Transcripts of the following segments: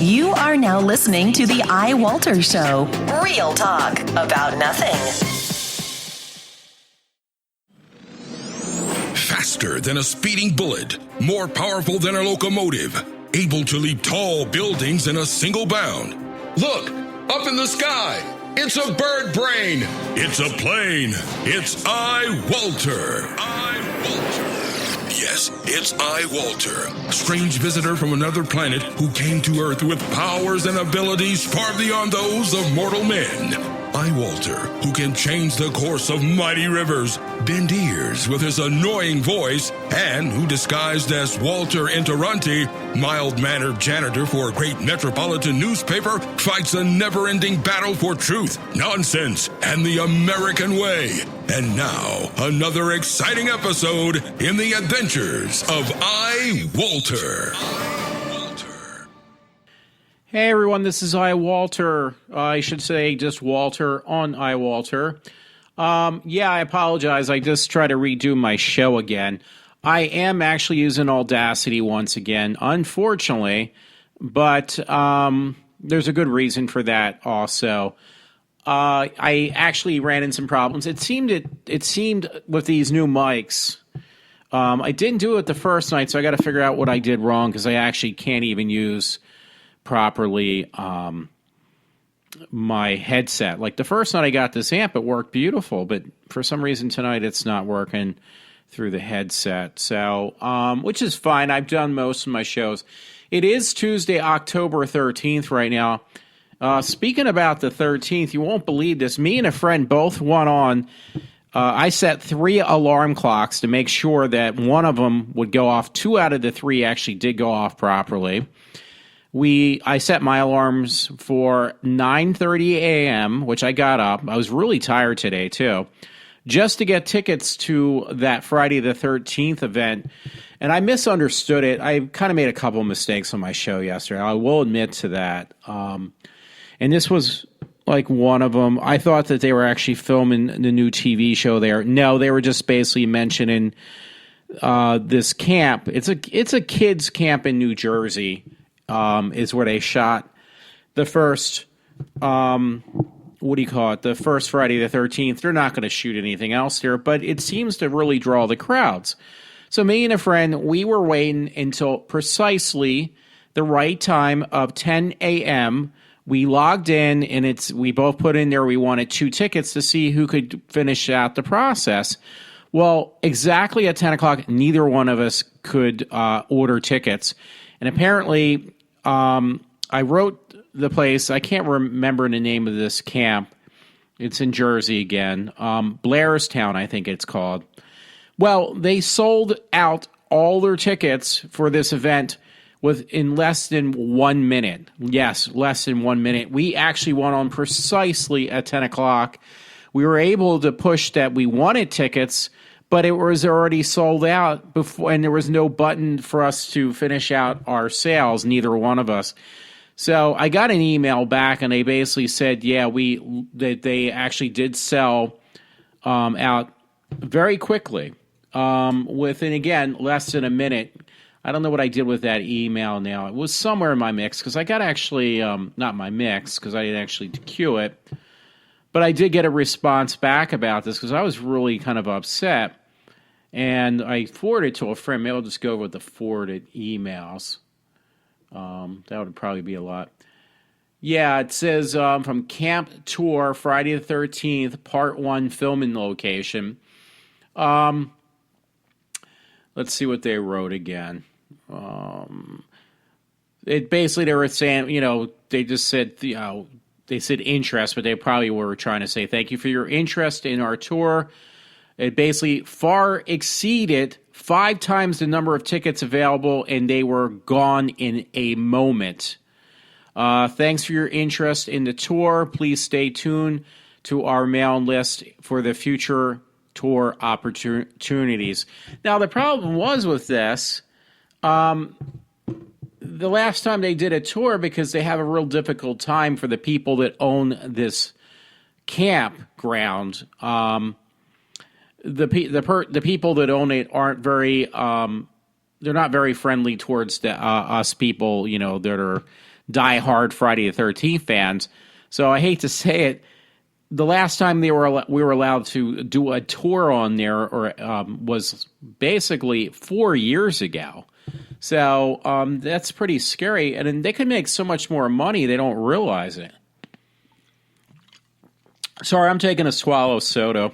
You are now listening to the iWalter Show. Real talk about nothing. Faster than a speeding bullet, more powerful than a locomotive, able to leap tall buildings in a single bound. Look, up in the sky. It's a bird brain. It's a plane. It's iWalter. Yes, it's iWalter, a strange visitor from another planet who came to Earth with powers and abilities far beyond those of mortal men. iWalter, who can change the course of mighty rivers, bend ears with his annoying voice, and who disguised as Walter Interranti, mild-mannered janitor for a great metropolitan newspaper, fights a never-ending battle for truth, nonsense, and the American way. And now, another exciting episode in the adventures of iWalter. Hey everyone, this is iWalter. I should say just Walter on iWalter. I apologize. I just tried to redo my show again. I am actually using Audacity once again, unfortunately, but there's a good reason for that also. I actually ran into some problems. It seemed with these new mics, I didn't do it the first night, so I got to figure out what I did wrong because I actually can't even use properly my headset. Like the first night I got this amp, it worked beautiful, but for some reason tonight it's not working through the headset. So, which is fine. I've done most of my shows. It is Tuesday, October 13th right now. Speaking about the 13th, you won't believe this. Me and a friend both went on. I set 3 alarm clocks to make sure that one of them would go off. 2 out of the 3 actually did go off properly. I set my alarms for 9:30 a.m., which I got up. I was really tired today, too, just to get tickets to that Friday the 13th event. And I misunderstood it. I kind of made a couple of mistakes on my show yesterday. I will admit to that. And this was like one of them. I thought that they were actually filming the new TV show there. No, they were just basically mentioning this camp. It's a kids' camp in New Jersey. Is where they shot the first, the first Friday the 13th. They're not going to shoot anything else there, but it seems to really draw the crowds. So me and a friend, we were waiting until precisely the right time of 10 a.m. We logged in, and we both put in there we wanted 2 tickets to see who could finish out the process. Well, exactly at 10 o'clock, neither one of us could order tickets. And apparently, I wrote the place. I can't remember the name of this camp. It's in Jersey again. Blairstown, I think it's called. Well, they sold out all their tickets for this event in less than 1 minute. Yes, less than 1 minute. We actually went on precisely at 10 o'clock. We were able to push that we wanted tickets, but it was already sold out before, and there was no button for us to finish out our sales, neither one of us. So I got an email back, and they basically said, that they actually did sell out very quickly, within, again, less than a minute. I don't know what I did with that email now. It was somewhere in my mix, because I got actually, not my mix, because I didn't actually queue it, but I did get a response back about this, because I was really kind of upset. And I forwarded to a friend. Maybe I'll just go with the forwarded emails. That would probably be a lot. Yeah, it says from Camp Tour, Friday the 13th, Part 1 filming location. Let's see what they wrote again. It basically, they were saying, they just said, they said interest, but they probably were trying to say, thank you for your interest in our tour. It basically far exceeded 5 times the number of tickets available, and they were gone in a moment. Thanks for your interest in the tour. Please stay tuned to our mailing list for the future tour opportunities. Now, the problem was with this, the last time they did a tour, because they have a real difficult time for the people that own this campground, the people that own it aren't very they're not very friendly towards us people, that are diehard Friday the 13th fans. So I hate to say it, the last time we were allowed to do a tour on there was basically 4 years ago. So that's pretty scary. And they could make so much more money, they don't realize it. Sorry, I'm taking a swallow of soda.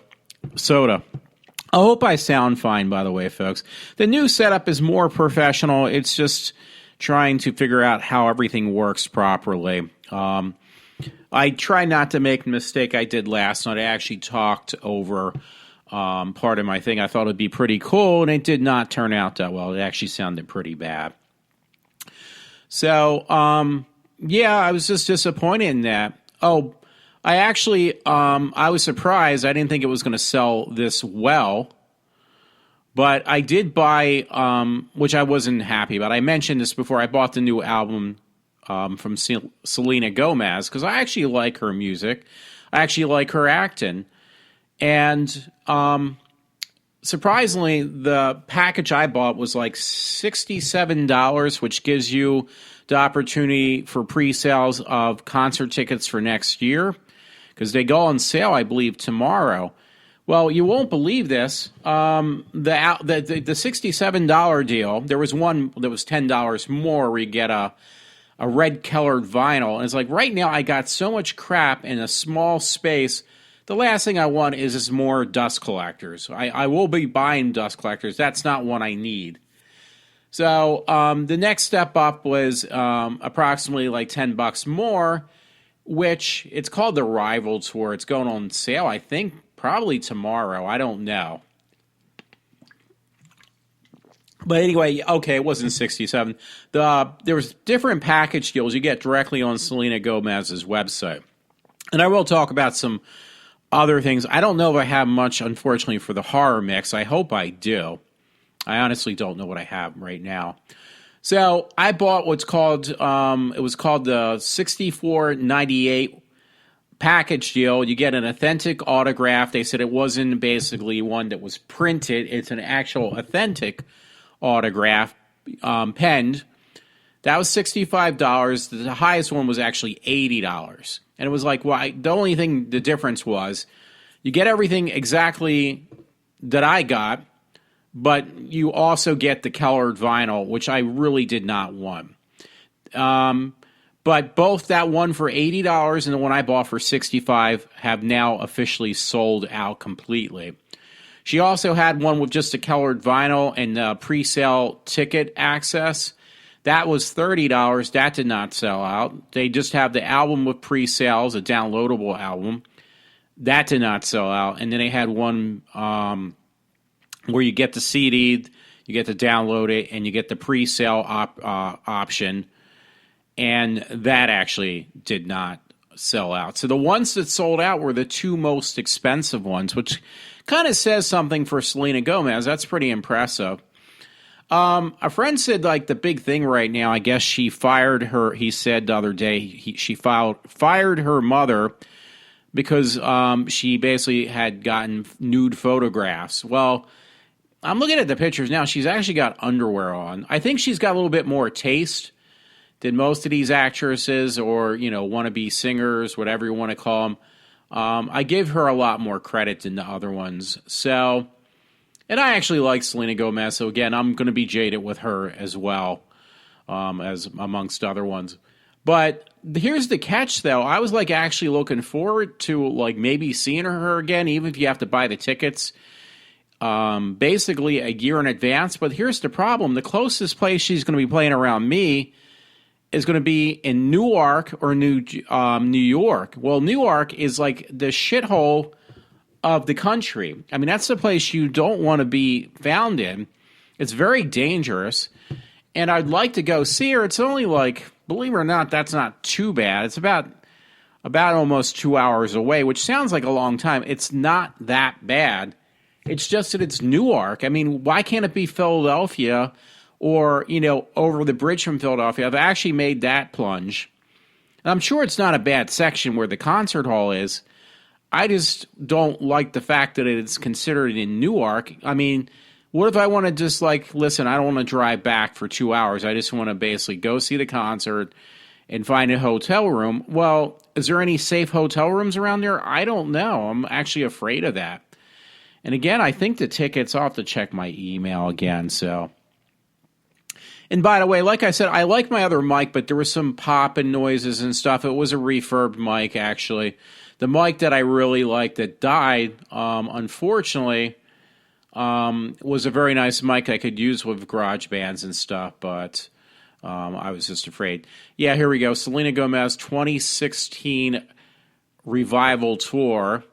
I hope I sound fine, by the way, folks. The new setup is more professional. It's just trying to figure out how everything works properly. I try not to make the mistake I did last night. I actually talked over part of my thing. I thought it would be pretty cool, and it did not turn out that well. It actually sounded pretty bad. So, yeah, I was just disappointed in that. Oh, I actually, I was surprised. I didn't think it was going to sell this well. But I did buy, which I wasn't happy about. I mentioned this before. I bought the new album from Selena Gomez because I actually like her music. I actually like her acting. And surprisingly, the package I bought was like $67, which gives you the opportunity for pre-sales of concert tickets for next year because they go on sale, I believe, tomorrow. Well, you won't believe this. The $67 deal, there was one that was $10 more where you get a red-colored vinyl. And it's like right now I got so much crap in a small space. The last thing I want is more dust collectors. I will be buying dust collectors. That's not what I need. So the next step up was approximately like $10 more, which it's called the Rival Tour. It's going on sale, I think, probably tomorrow. I don't know. But anyway, okay, it wasn't 67. There was different package deals you get directly on Selena Gomez's website. And I will talk about some other things. I don't know if I have much, unfortunately, for the horror mix. I hope I do. I honestly don't know what I have right now. So I bought what's called, it was called the $64.98 package deal. You get an authentic autograph. They said it wasn't basically one that was printed. It's an actual authentic autograph penned. That was $65. The highest one was actually $80. And it was like, well, the only thing, the difference was you get everything exactly that I got, but you also get the colored vinyl, which I really did not want. But both that one for $80 and the one I bought for $65 have now officially sold out completely. She also had one with just a colored vinyl and pre-sale ticket access. That was $30. That did not sell out. They just have the album with pre-sales, a downloadable album. That did not sell out. And then they had one where you get the CD, you get to download it, and you get the pre-sale option. And that actually did not sell out. So the ones that sold out were the two most expensive ones, which kind of says something for Selena Gomez. That's pretty impressive. A friend said, like, the big thing right now, I guess she fired her, he said the other day, she fired her mother because she basically had gotten nude photographs. Well, I'm looking at the pictures now. She's actually got underwear on. I think she's got a little bit more taste than most of these actresses or, wannabe singers, whatever you want to call them. I give her a lot more credit than the other ones. So, and I actually like Selena Gomez. So again, I'm going to be jaded with her as well, as amongst other ones. But here's the catch, though. I was like actually looking forward to like maybe seeing her again, even if you have to buy the tickets basically a year in advance. But here's the problem. The closest place she's going to be playing around me is going to be in Newark or New York. Well, Newark is like the shithole of the country. I mean, that's the place you don't want to be found in. It's very dangerous. And I'd like to go see her. It's only like, believe it or not, that's not too bad. It's about almost 2 hours away, which sounds like a long time. It's not that bad. It's just that it's Newark. I mean, why can't it be Philadelphia or, over the bridge from Philadelphia? I've actually made that plunge. And I'm sure it's not a bad section where the concert hall is. I just don't like the fact that it's considered in Newark. I mean, what if I want to just listen, I don't want to drive back for 2 hours. I just want to basically go see the concert and find a hotel room. Well, is there any safe hotel rooms around there? I don't know. I'm actually afraid of that. And again, I think the tickets, I'll have to check my email again. So, and by the way, like I said, I like my other mic, but there was some popping noises and stuff. It was a refurbed mic, actually. The mic that I really liked that died, unfortunately, was a very nice mic I could use with garage bands and stuff, but I was just afraid. Yeah, here we go. Selena Gomez 2016 Revival Tour.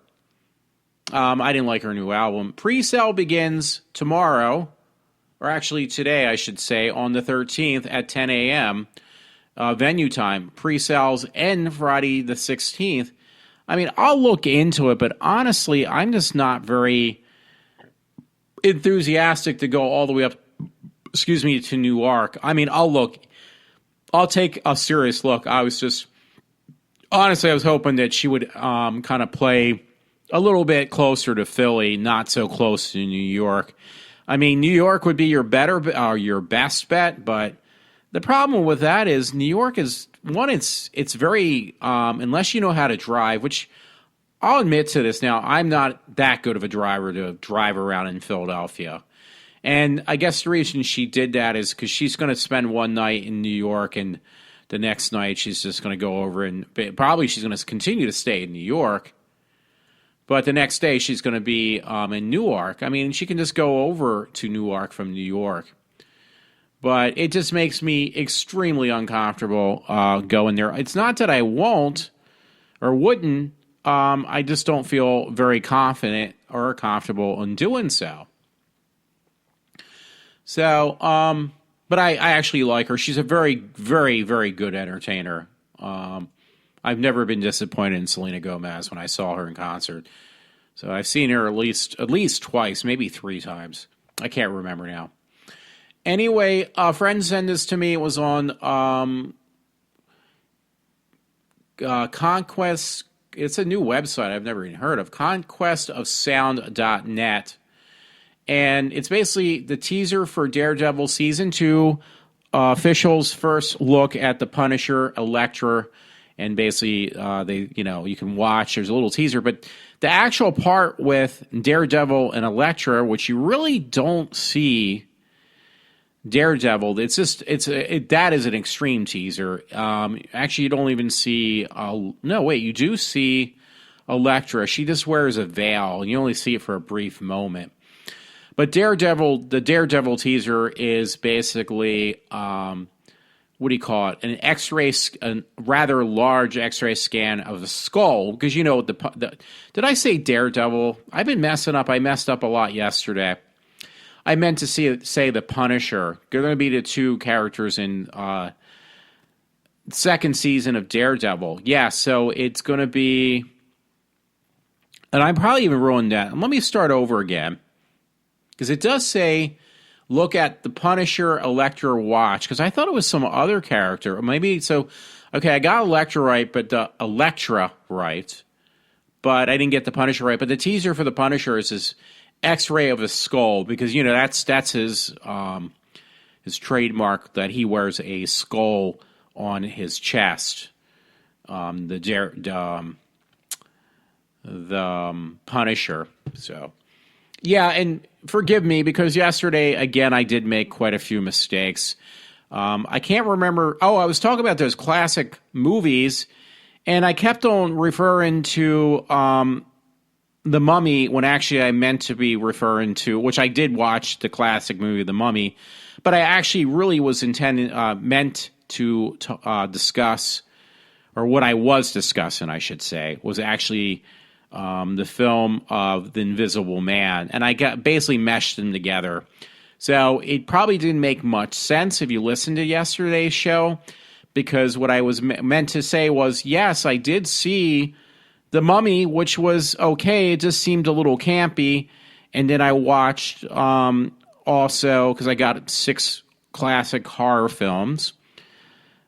I didn't like her new album. Pre-sale begins tomorrow, or actually today, I should say, on the 13th at 10 a.m. Venue time. Pre-sales end Friday the 16th. I mean, I'll look into it, but honestly, I'm just not very enthusiastic to go all the way up, to Newark. I mean, I'll take a serious look. I was hoping that she would kind of play a little bit closer to Philly, not so close to New York. I mean, New York would be your best bet, but the problem with that is New York is, one, it's very, unless you know how to drive, which I'll admit to this now, I'm not that good of a driver to drive around in Philadelphia. And I guess the reason she did that is because she's going to spend one night in New York, and the next night she's just going to go over and probably she's going to continue to stay in New York. But the next day she's going to be in Newark. I mean, she can just go over to Newark from New York. But it just makes me extremely uncomfortable going there. It's not that I won't or wouldn't. I just don't feel very confident or comfortable in doing so. So, but I actually like her. She's a very, very, very good entertainer. I've never been disappointed in Selena Gomez when I saw her in concert. So I've seen her at least twice, maybe 3 times. I can't remember now. Anyway, a friend sent this to me. It was on Conquest. It's a new website I've never even heard of. conquestofsound.net. And it's basically the teaser for Daredevil Season 2, officials' first look at the Punisher, Elektra, and basically you can watch. There's a little teaser, but the actual part with Daredevil and Elektra, which you really don't see Daredevil, that is an extreme teaser. Actually, you don't even see. You do see Elektra. She just wears a veil, and you only see it for a brief moment. But the Daredevil teaser is basically, what do you call it? An X-ray, a rather large X-ray scan of the skull. Because did I say Daredevil? I've been messing up. I messed up a lot yesterday. I meant to say the Punisher. They're going to be the 2 characters in second season of Daredevil. Yeah, so it's going to be, and I probably even ruined that. Let me start over again. Because it does say, look at the Punisher, Elektra, watch. Because I thought it was some other character. Maybe, okay, I got Elektra right, but the Elektra right. But I didn't get the Punisher right. But the teaser for the Punisher is this X-ray of a skull. Because, that's his trademark, that he wears a skull on his chest. The Punisher. So, yeah, and forgive me, because yesterday, again, I did make quite a few mistakes. I can't remember. I was talking about those classic movies, and I kept on referring to The Mummy when actually I meant to be referring to, which I did watch the classic movie The Mummy, but I actually really was meant to discuss, or what I was discussing, I should say, was actually the film of The Invisible Man, and I basically meshed them together. So it probably didn't make much sense if you listened to yesterday's show, because what I was meant to say was, yes, I did see The Mummy, which was okay. It just seemed a little campy. And then I watched also, because I got 6 classic horror films.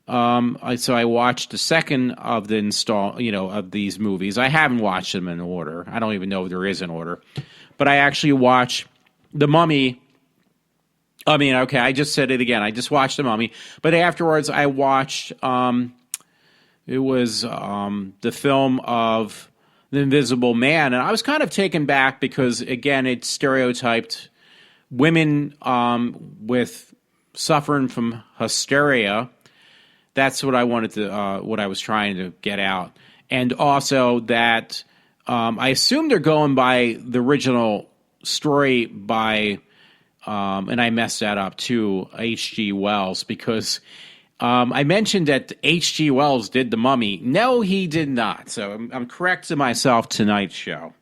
So I watched the second of of these movies. I haven't watched them in order. I don't even know if there is an order. But I actually watched The Mummy. I just said it again. I just watched The Mummy. But afterwards, I watched It was the film of The Invisible Man. And I was kind of taken back because, again, it stereotyped women with suffering from hysteria. That's what I wanted to, what I was trying to get out. And also that I assume they're going by the original story by, and I messed that up too, H.G. Wells, because I mentioned that H.G. Wells did The Mummy. No, he did not. So I'm correcting myself tonight's show.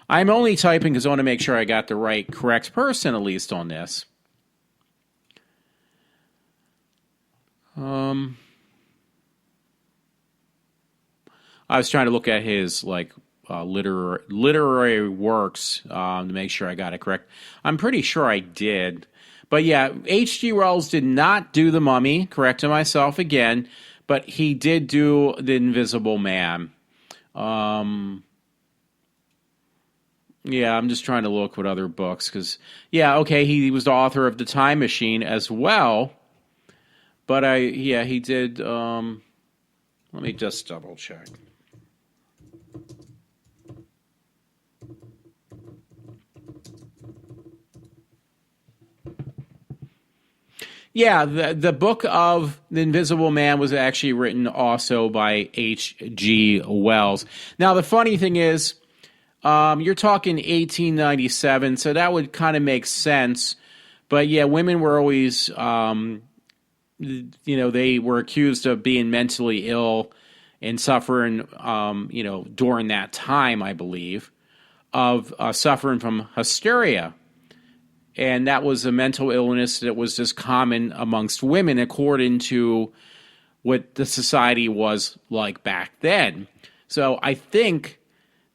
I'm only typing because I want to make sure I got the right, correct person, at least on this. I was trying to look at his literary works to make sure I got it correct. I'm pretty sure I did. But yeah, H.G. Wells did not do The Mummy, correcting myself again, but he did do The Invisible Man. Yeah, I'm just trying to look what other books, because, yeah, okay, he was the author of The Time Machine as well, but he did, let me just double check. Yeah, the book of The Invisible Man was actually written also by H.G. Wells. Now, the funny thing is, you're talking 1897, so that would kind of make sense. But yeah, women were always, they were accused of being mentally ill and suffering, during that time, I believe, of suffering from hysteria. And that was a mental illness that was just common amongst women according to what the society was like back then. So I think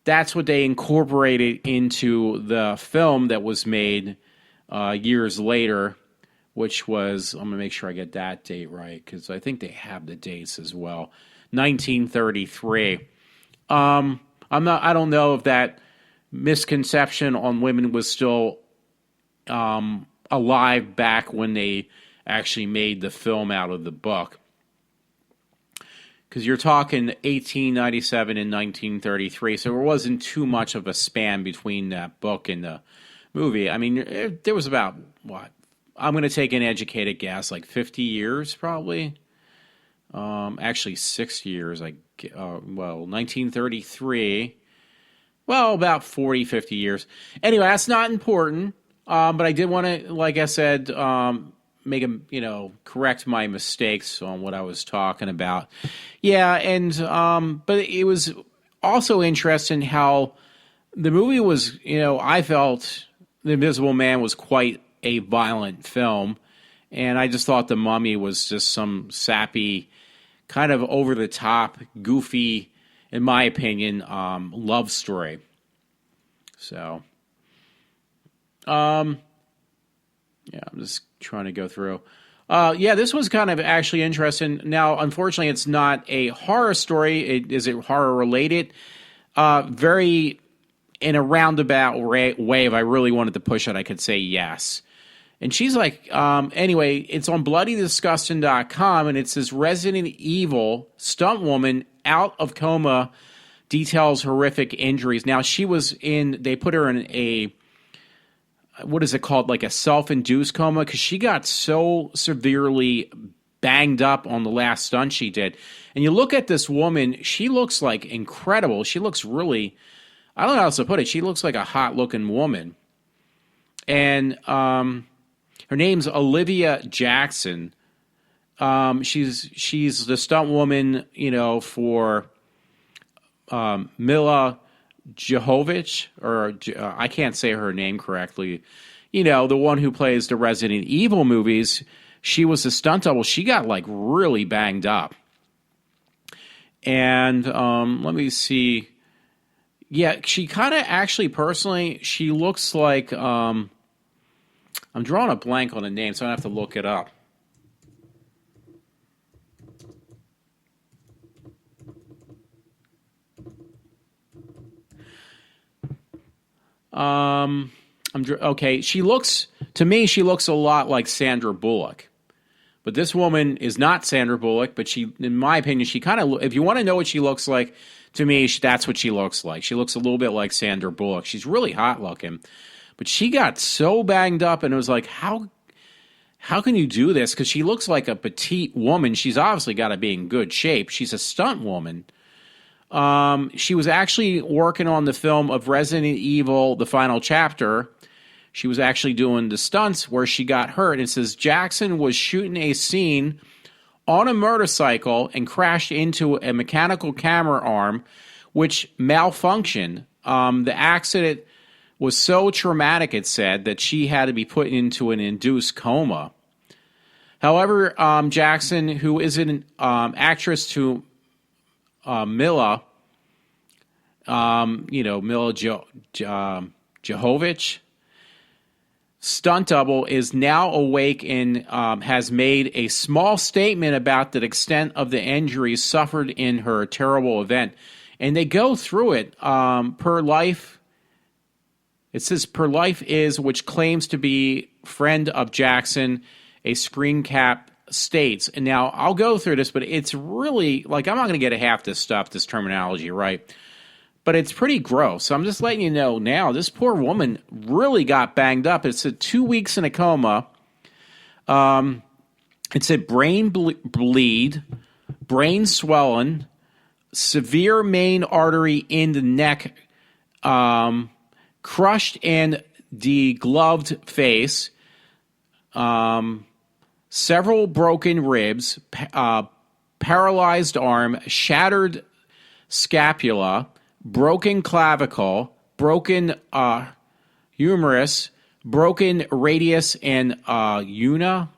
that's what they incorporated into the film that was made years later, which was, I'm going to make sure I get that date right, because I think they have the dates as well, 1933. I don't know if that misconception on women was still alive back when they actually made the film out of the book. Because you're talking 1897 and 1933, so there wasn't too much of a span between that book and the movie. I mean, there was about, what? I'm going to take an educated guess, like 50 years probably. Actually, 6 years. 1933. Well, about 40, 50 years. Anyway, that's not important. But I did want to, like I said, correct my mistakes on what I was talking about. Yeah, and but it was also interesting how the movie was, I felt The Invisible Man was quite a violent film, and I just thought The Mummy was just some sappy, kind of over-the-top, goofy, in my opinion, love story. So... I'm just trying to go through. This was kind of actually interesting. Now, unfortunately, it's not a horror story. Is it horror related? Very in a roundabout way. If I really wanted to push it, I could say yes. And she's like, anyway, it's on bloodydisgusting.com, and it says Resident Evil stunt woman out of coma details horrific injuries. Now, they put her in a, what is it called, like a self-induced coma, because she got so severely banged up on the last stunt she did. And you look at this woman, she looks like incredible. She looks really, I don't know how else to put it, she looks like a hot-looking woman. And her name's Olivia Jackson. She's the stunt woman, for Mila Jovovich, or I can't say her name correctly, the one who plays the Resident Evil movies. She was a stunt double. She got like really banged up. And let me see. Yeah, she kind of actually, personally, she looks like, I'm drawing a blank on the name, so I have to look it up. Okay, she looks a lot like Sandra Bullock, But this woman is not Sandra Bullock, but she, in my opinion, she kind of, if you want to know what she looks like, to me, that's what she looks like. She looks a little bit like Sandra Bullock. She's really hot looking. But she got so banged up, and it was like, how can you do this? Because she looks like a petite woman. She's obviously got to be in good shape. She's a stunt woman. She was actually working on the film of Resident Evil, the final chapter. She was actually doing the stunts where she got hurt. It says Jackson was shooting a scene on a motorcycle and crashed into a mechanical camera arm, which malfunctioned. The accident was so traumatic, it said, that she had to be put into an induced coma. However, Jackson, who is an actress to Mila, Mila Jovovich, stunt double, is now awake and has made a small statement about the extent of the injuries suffered in her terrible event. And they go through it per life. It says per life is, which claims to be friend of Jackson, a screen cap states. And now I'll go through this, but it's really, like, I'm not going to get half this stuff, this terminology right. But it's pretty gross. So I'm just letting you know now, this poor woman really got banged up. It said 2 weeks in a coma. It said brain bleed, brain swelling, severe main artery in the neck, crushed and degloved face, several broken ribs, paralyzed arm, shattered scapula, broken clavicle, broken humerus, broken radius and urina.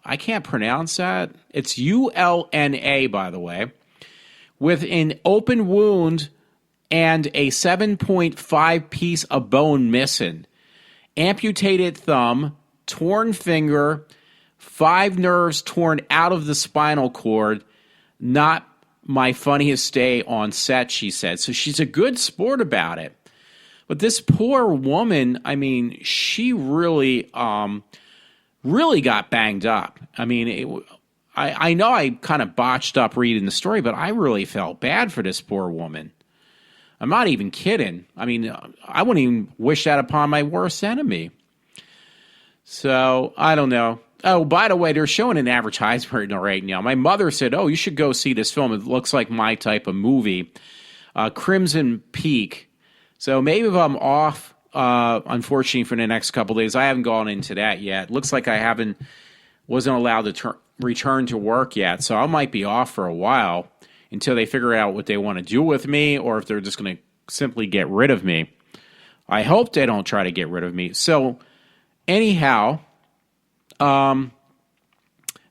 I can't pronounce that. It's ULNA, by the way, with an open wound and a 7.5 piece of bone missing, amputated thumb, torn finger, 5 nerves torn out of the spinal cord. Not my funniest day on set, she said. So she's a good sport about it. But this poor woman, I mean, she really got banged up. I mean, I know I kind of botched up reading the story, but I really felt bad for this poor woman. I'm not even kidding. I mean, I wouldn't even wish that upon my worst enemy. So, I don't know. Oh, by the way, they're showing an advertisement right now. My mother said, you should go see this film. It looks like my type of movie. Crimson Peak. So maybe if I'm off, unfortunately, for the next couple of days, I haven't gone into that yet. Looks like I wasn't allowed to return to work yet. So I might be off for a while until they figure out what they want to do with me, or if they're just going to simply get rid of me. I hope they don't try to get rid of me. So anyhow,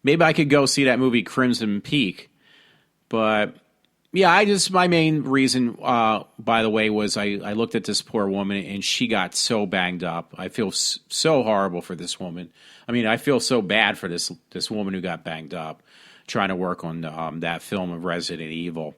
maybe I could go see that movie Crimson Peak. But yeah, my main reason, by the way, was I looked at this poor woman and she got so banged up. I feel so horrible for this woman. I mean, I feel so bad for this woman who got banged up trying to work on that film of Resident Evil.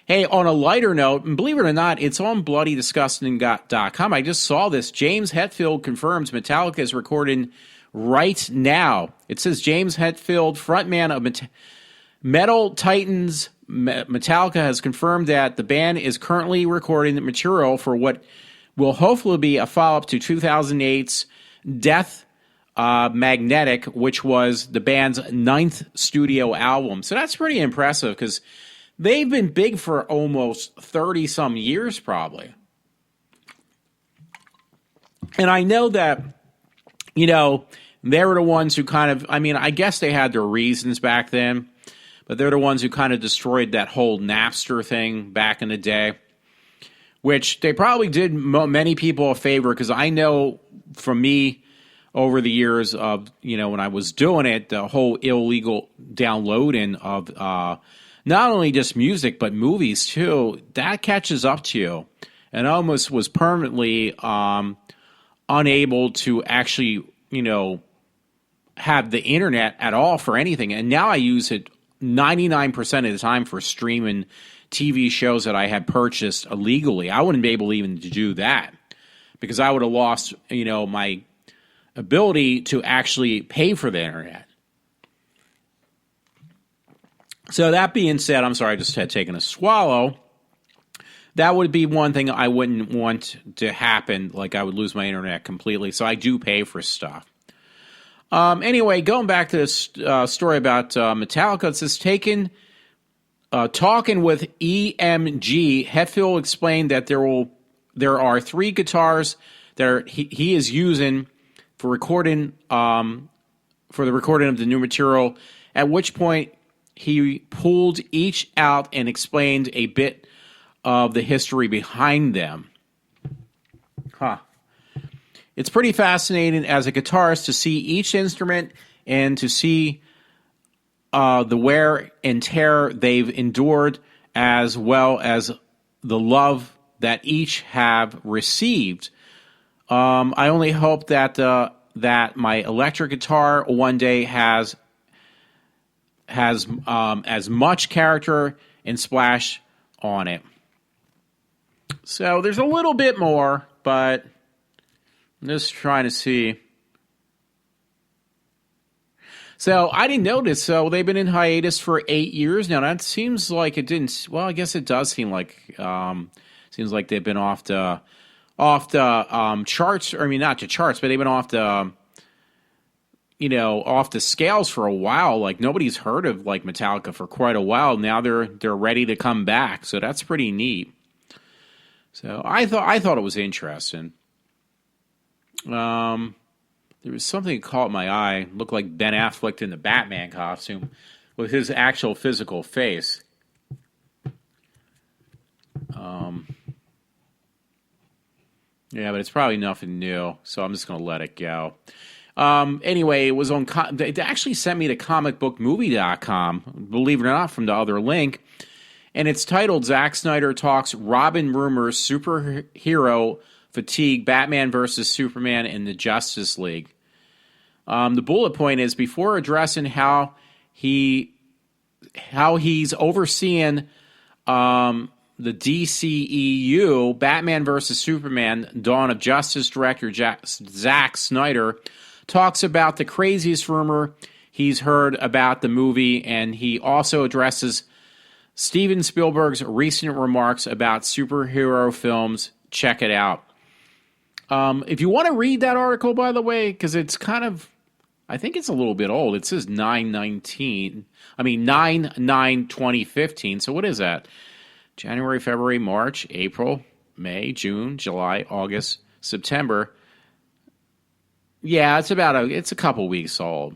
Hey, on a lighter note, and believe it or not, it's on bloodydisgusting.com. I just saw this. James Hetfield confirms Metallica is recording right now. It says James Hetfield, frontman of Metal Titans Metallica, has confirmed that the band is currently recording the material for what will hopefully be a follow-up to 2008's Death Magnetic, which was the band's 9th studio album. So that's pretty impressive because they've been big for almost 30-some years probably. And I know that, they were the ones who kind of, I guess they had their reasons back then, but they're the ones who kind of destroyed that whole Napster thing back in the day, which they probably did many people a favor, because I know from me over the years of, when I was doing it, the whole illegal downloading of not only just music, but movies too, that catches up to you. And I almost was permanently unable to actually, have the internet at all for anything. And now I use it 99% of the time for streaming TV shows that I had purchased illegally. I wouldn't be able even to do that because I would have lost, my ability to actually pay for the internet. So that being said, I'm sorry, I just had taken a swallow. That would be one thing I wouldn't want to happen, like I would lose my internet completely. So I do pay for stuff. Anyway, going back to this story about Metallica, it says talking with EMG, Hetfield explained that there are 3 guitars that he is using for recording for the recording of the new material. At which point he pulled each out and explained a bit of the history behind them. It's pretty fascinating as a guitarist to see each instrument and to see the wear and tear they've endured, as well as the love that each have received. I only hope that my electric guitar one day has as much character and splash on it. So there's a little bit more, but I'm just trying to see. So I didn't notice. So they've been in hiatus for 8 years now. That seems like it didn't. Well, I guess it does seem like they've been off the charts. I mean, not the charts, but they've been off the off the scales for a while. Like nobody's heard of like Metallica for quite a while. Now they're ready to come back. So that's pretty neat. So I thought it was interesting. There was something that caught my eye. It looked like Ben Affleck in the Batman costume with his actual physical face. Yeah, but it's probably nothing new, so I'm just going to let it go. Anyway, it was on. They actually sent me to comicbookmovie.com, believe it or not, from the other link. And it's titled Zack Snyder Talks Robin Rumors Superhero Fatigue, Batman versus Superman in the Justice League. The bullet point is, before addressing how he's overseeing the DCEU, Batman vs. Superman, Dawn of Justice director Zack Snyder talks about the craziest rumor he's heard about the movie, and he also addresses Steven Spielberg's recent remarks about superhero films. Check it out. If you want to read that article, by the way, because it's kind of, I think it's a little bit old. It says 9/9/2015. So what is that? January, February, March, April, May, June, July, August, September. Yeah, it's a couple weeks old.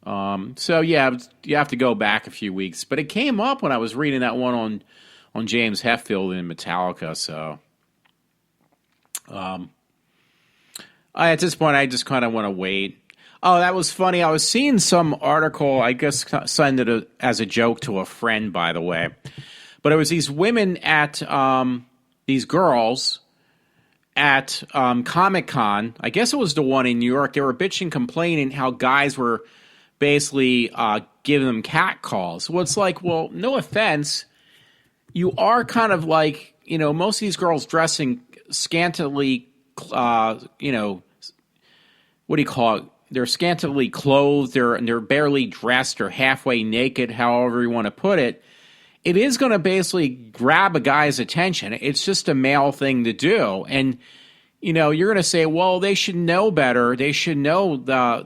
So yeah, you have to go back a few weeks. But it came up when I was reading that one on James Hetfield and Metallica. So at this point, I just kind of want to wait. Oh, that was funny. I was seeing some article, I guess sent it as a joke to a friend, by the way. But it was these women at, these girls at Comic-Con. I guess it was the one in New York. They were bitching, complaining how guys were basically giving them cat calls. Well, it's like, well, no offense. You are kind of like, most of these girls dressing scantily, what do you call it? They're scantily clothed. They're barely dressed or halfway naked, however you want to put it. It is going to basically grab a guy's attention. It's just a male thing to do. And, you're going to say, well, they should know better. They should know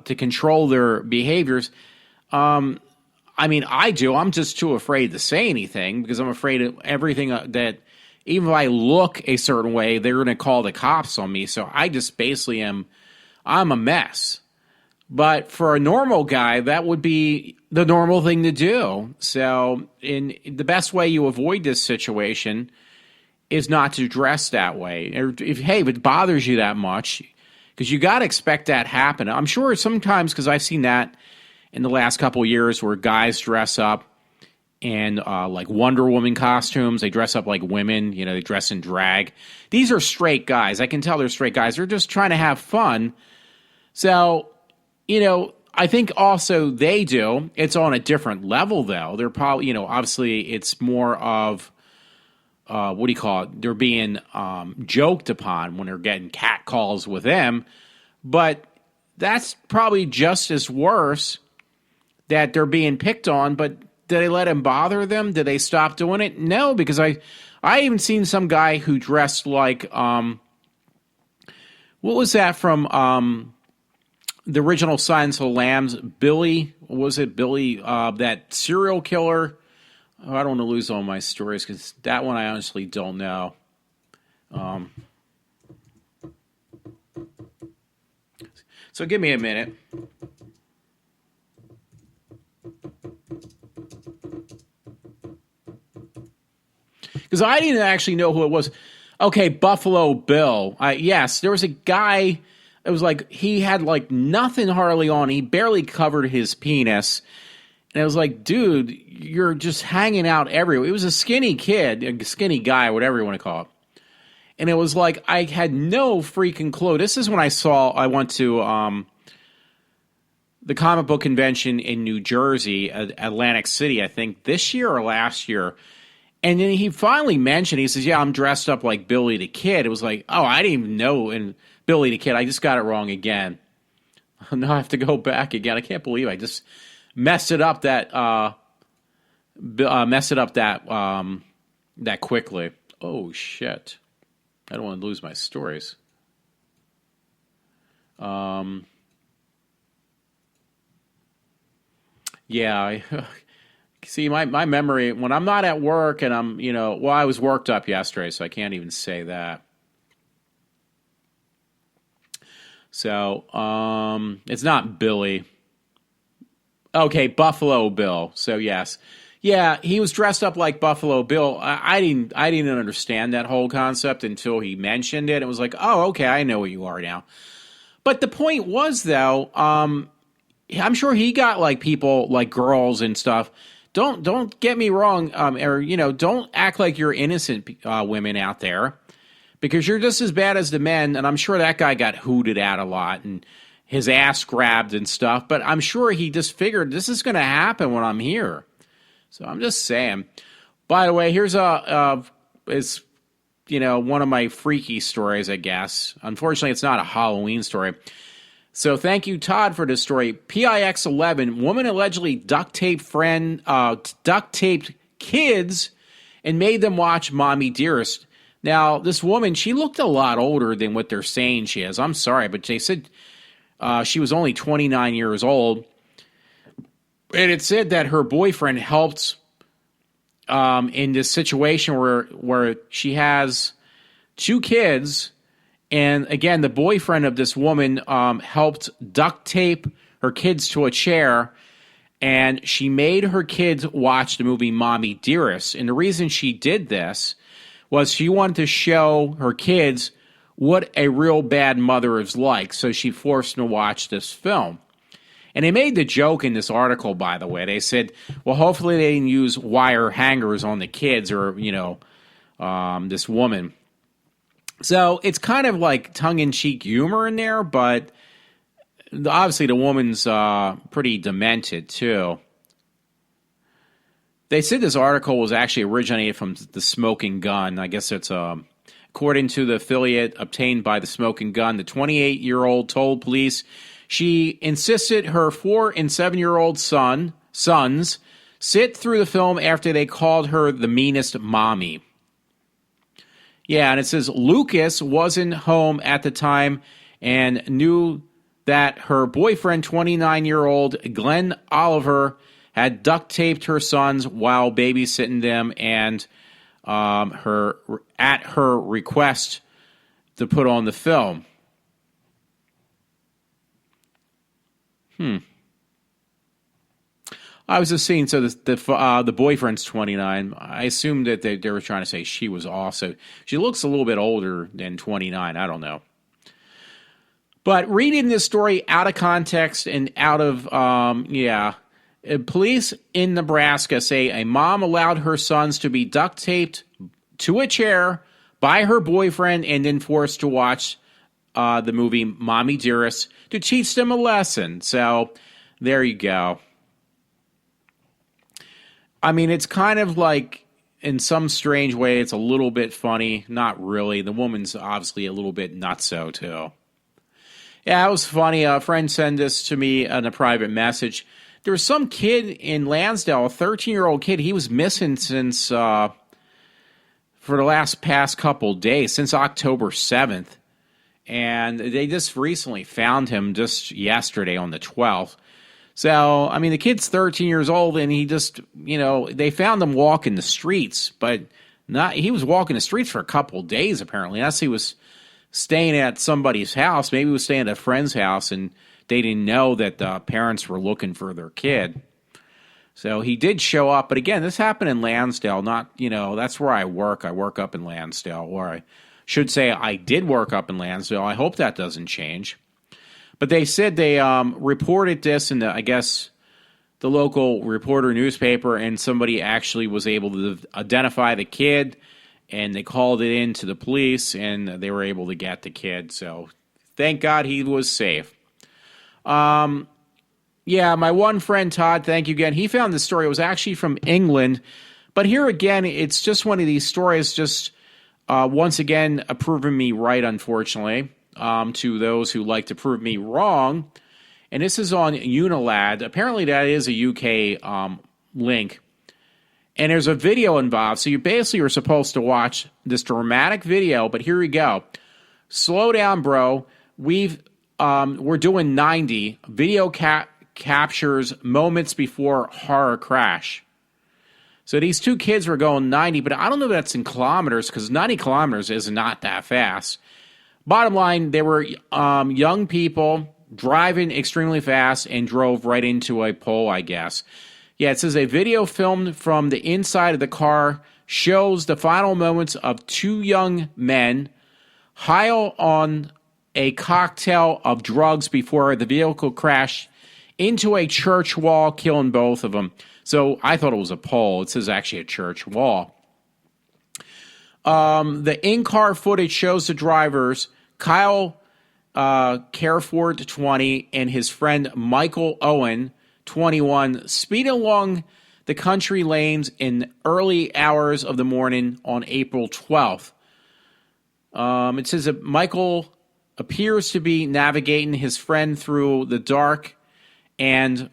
to control their behaviors. I mean, I do. I'm just too afraid to say anything because I'm afraid of everything that even if I look a certain way, they're going to call the cops on me. So I just basically I'm a mess. But for a normal guy, that would be the normal thing to do. So the best way you avoid this situation is not to dress that way. If it bothers you that much, because you got to expect that to happen. I'm sure sometimes, because I've seen that in the last couple of years where guys dress up in like Wonder Woman costumes. They dress up like women. They dress in drag. These are straight guys. I can tell they're straight guys. They're just trying to have fun. So, I think also they do. It's on a different level, though. They're probably, obviously it's more of, what do you call it? They're being joked upon when they're getting cat calls with them. But that's probably just as worse that they're being picked on, but did they let him bother them? Did they stop doing it? No, because I even seen some guy who dressed like, what was that from the original Silence of the Lambs? Billy, was it Billy, that serial killer? Oh, I don't want to lose all my stories because that one I honestly don't know. So give me a minute. Because I didn't actually know who it was. Okay, Buffalo Bill. Yes, there was a guy. It was like he had like nothing hardly on. He barely covered his penis. And I was like, dude, you're just hanging out everywhere. It was a skinny kid, a skinny guy, whatever you want to call it. And it was like I had no freaking clue. This is when I went to the comic book convention in New Jersey, Atlantic City, I think this year or last year. And then he finally mentioned, he says, yeah, I'm dressed up like Billy the Kid. It was like, oh, I didn't even know. And Billy the Kid, I just got it wrong again. Now I have to go back again. I can't believe I just messed it up that quickly. Oh, shit. I don't want to lose my stories. Yeah, see, my memory, when I'm not at work and I'm, I was worked up yesterday, so I can't even say that. So, it's not Billy. Okay, Buffalo Bill. So, yes. Yeah, he was dressed up like Buffalo Bill. I didn't understand that whole concept until he mentioned it. It was like, oh, okay, I know what you are now. But the point was, though, I'm sure he got like people, like girls and stuff. Don't get me wrong, don't act like you're innocent women out there, because you're just as bad as the men. And I'm sure that guy got hooted at a lot and his ass grabbed and stuff. But I'm sure he just figured this is going to happen when I'm here. So I'm just saying. By the way, here's one of my freaky stories, I guess. Unfortunately, it's not a Halloween story. So thank you, Todd, for this story. PIX11, woman allegedly duct taped kids and made them watch Mommy Dearest. Now, this woman, she looked a lot older than what they're saying she is. I'm sorry, but they said she was only 29 years old. And it said that her boyfriend helped in this situation where she has two kids. And again, the boyfriend of this woman helped duct tape her kids to a chair, and she made her kids watch the movie Mommy Dearest. And the reason she did this was she wanted to show her kids what a real bad mother is like, so she forced them to watch this film. And they made the joke in this article, by the way. They said, well, hopefully they didn't use wire hangers on the kids or, this woman. So it's kind of like tongue-in-cheek humor in there, but obviously the woman's pretty demented, too. They said this article was actually originated from The Smoking Gun. I guess it's according to the affiliate obtained by The Smoking Gun, the 28-year-old told police she insisted her 4- and 7-year-old sons sit through the film after they called her the meanest mommy. Yeah, and it says Lucas wasn't home at the time and knew that her boyfriend, 29-year-old Glenn Oliver, had duct taped her sons while babysitting them, and at her request to put on the film. I was just seeing, so the boyfriend's 29. I assumed that they were trying to say she was also. She looks a little bit older than 29. I don't know. But reading this story out of context and out of, police in Nebraska say a mom allowed her sons to be duct taped to a chair by her boyfriend and then forced to watch the movie Mommy Dearest to teach them a lesson. So there you go. I mean, it's kind of like, in some strange way, it's a little bit funny. Not really. The woman's obviously a little bit nutso, too. Yeah, it was funny. A friend sent this to me in a private message. There was some kid in Lansdale, a 13-year-old kid. He was missing since for the past couple days, since October 7th. And they just recently found him just yesterday on the 12th. So, I mean, the kid's 13 years old, and he just, they found him walking the streets, but he was walking the streets for a couple of days, apparently. Unless he was staying at somebody's house. Maybe he was staying at a friend's house, and they didn't know that the parents were looking for their kid. So he did show up. But again, this happened in Lansdale, not, that's where I work. I work up in Lansdale, or I should say I did work up in Lansdale. I hope that doesn't change. But they said they reported this in, I guess, the local Reporter newspaper, and somebody actually was able to identify the kid, and they called it in to the police, and they were able to get the kid. So thank God he was safe. Yeah, my one friend, Todd, thank you again. He found this story. It was actually from England. But here again, it's just one of these stories just once again proving me right, unfortunately. To those who like to prove me wrong. And this is on Unilad. Apparently that is a UK link. And there's a video involved. So you basically are supposed to watch this dramatic video. But here we go. Slow down, bro. We're doing 90. Video captures moments before horror crash. So these two kids were going 90. But I don't know if that's in kilometers, because 90 kilometers is not that fast. Bottom line, they were young people driving extremely fast and drove right into a pole, I guess. Yeah, it says a video filmed from the inside of the car shows the final moments of two young men high on a cocktail of drugs before the vehicle crashed into a church wall, killing both of them. So I thought it was a pole. It says actually a church wall. The in-car footage shows the drivers, Kyle Careford, 20, and his friend Michael Owen, 21, speeding along the country lanes in early hours of the morning on April 12th. It says that Michael appears to be navigating his friend through the dark, and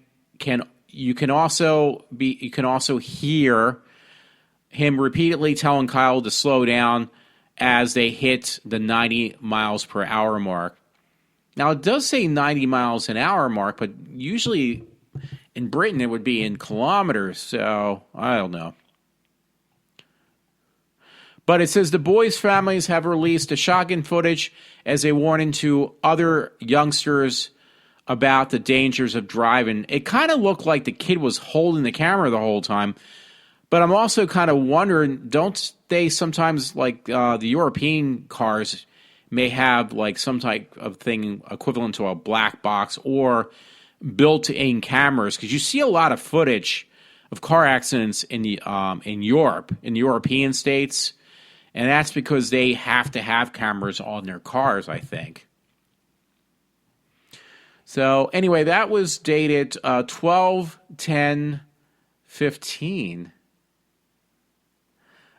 you can also hear him repeatedly telling Kyle to slow down as they hit the 90 miles per hour mark. Now, it does say 90 miles an hour mark, but usually in Britain it would be in kilometers, so I don't know. But it says the boys' families have released a shotgun footage as a warning to other youngsters about the dangers of driving. It kind of looked like the kid was holding the camera the whole time. But I'm also kind of wondering, don't they sometimes, like the European cars may have like some type of thing equivalent to a black box or built-in cameras? Because you see a lot of footage of car accidents in Europe, in the European states, and that's because they have to have cameras on their cars, I think. So anyway, that was dated 12/10/15.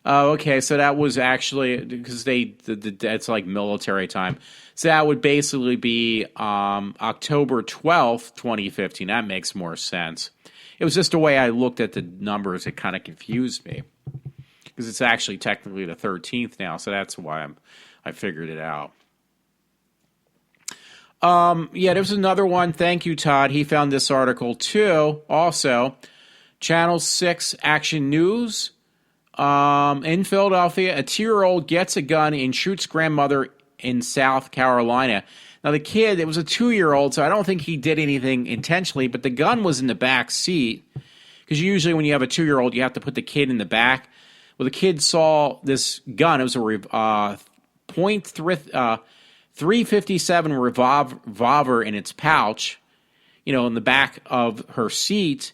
Oh, okay. So that was actually because it's like military time. So that would basically be October 12th, 2015. That makes more sense. It was just the way I looked at the numbers. It kind of confused me because it's actually technically the 13th now. So that's why I figured it out. Yeah, there's another one. Thank you, Todd. He found this article too. Also, Channel 6 Action News. In Philadelphia, a 2-year-old gets a gun and shoots grandmother in South Carolina. Now, the kid, it was a 2-year-old, so I don't think he did anything intentionally, but the gun was in the back seat. Because usually when you have a 2-year-old, you have to put the kid in the back. Well, the kid saw this gun. It was a .357 revolver in its pouch, in the back of her seat.